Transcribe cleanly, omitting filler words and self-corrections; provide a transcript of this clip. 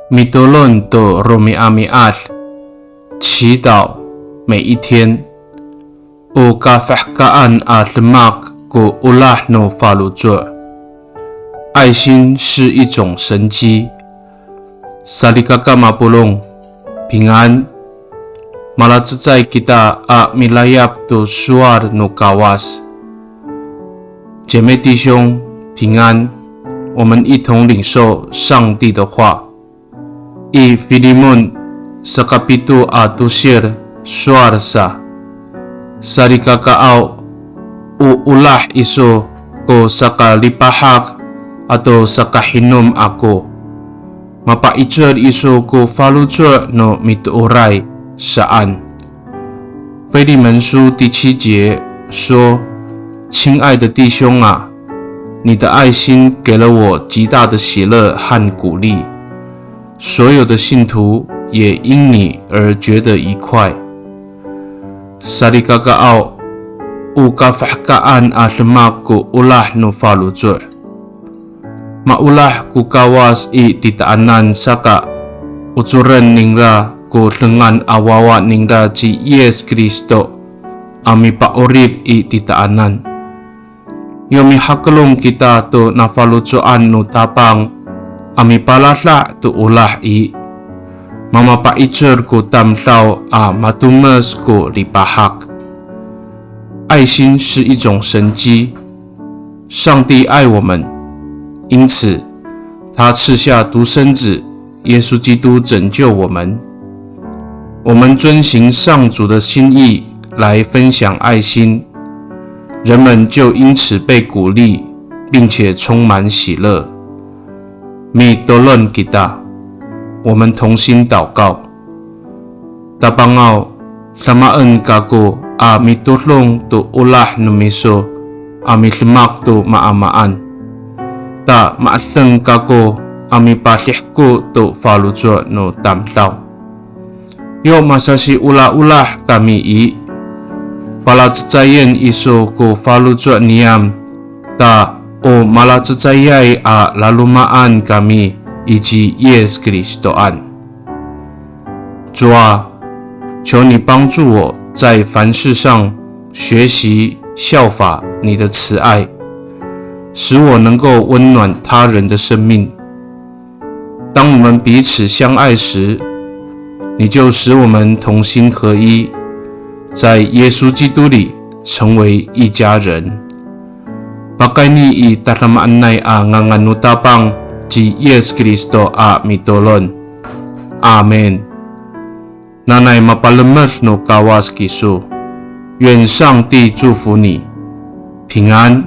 Mitulun to rumiamiat， 祈祷每一天。O kafahkaan at lemak go ulah no falujur， 爱心是一种神迹。Salikaka mapulong， 平安。Malatsay kita a milayap to suar no kawas， 姐妹弟兄平安，我们一同领受上帝的话。I Filimon sa kapito atusir suarsa sarikakaaw uulah iso ko sa kalipahak ato sa kahinom ako mapaitur iso ko falutur no mituuray saan。腓利门书第7节说：亲爱的弟兄啊，你的爱心给了我极大的喜乐和鼓励，所有的信徒也因你而觉得愉快。Salikakaaw ukafahkaan at lemak ku ulah no falujur， maulah ku kawas I titaanan saka ucuran ningra ku lengan awawa ningra ci Yes Kristo ami paurip I titaanan. Yomi hakalom kita to nafalucuan no tapang ami palatla tu ulah I mamapaitur ko tamtao a matumes ko lipahak。爱心是一种神迹，上帝爱我们，因此他赐下独生子耶稣基督拯救我们。我们遵行上主的心意来分享爱心，人们就因此被鼓励，并且充满喜乐。Mitulun kita， 我们同心祷告。Tapangaw samaan kako a mitulong to ulah numiso ami lemak to maamaan. Ta maaseng kako ami pasihko to falujur no tamtaw. Yo masasi ulah-ulah kami I palatsayan iso ko falujur niam ta o malatsayay a lalumaan kami以及 Yes Kristoan。 主啊，求你帮助我在凡事上学习效法你的慈爱，使我能够温暖他人的生命。当我们彼此相爱时，你就使我们同心合一，在耶稣基督里成为一家人。Pakai ni I tatamaan nay a nganganutapang ci Yes Kristo a mitulun. Amen。 Nanay mapalamat no kawas kiso， 愿上帝祝福你，平安。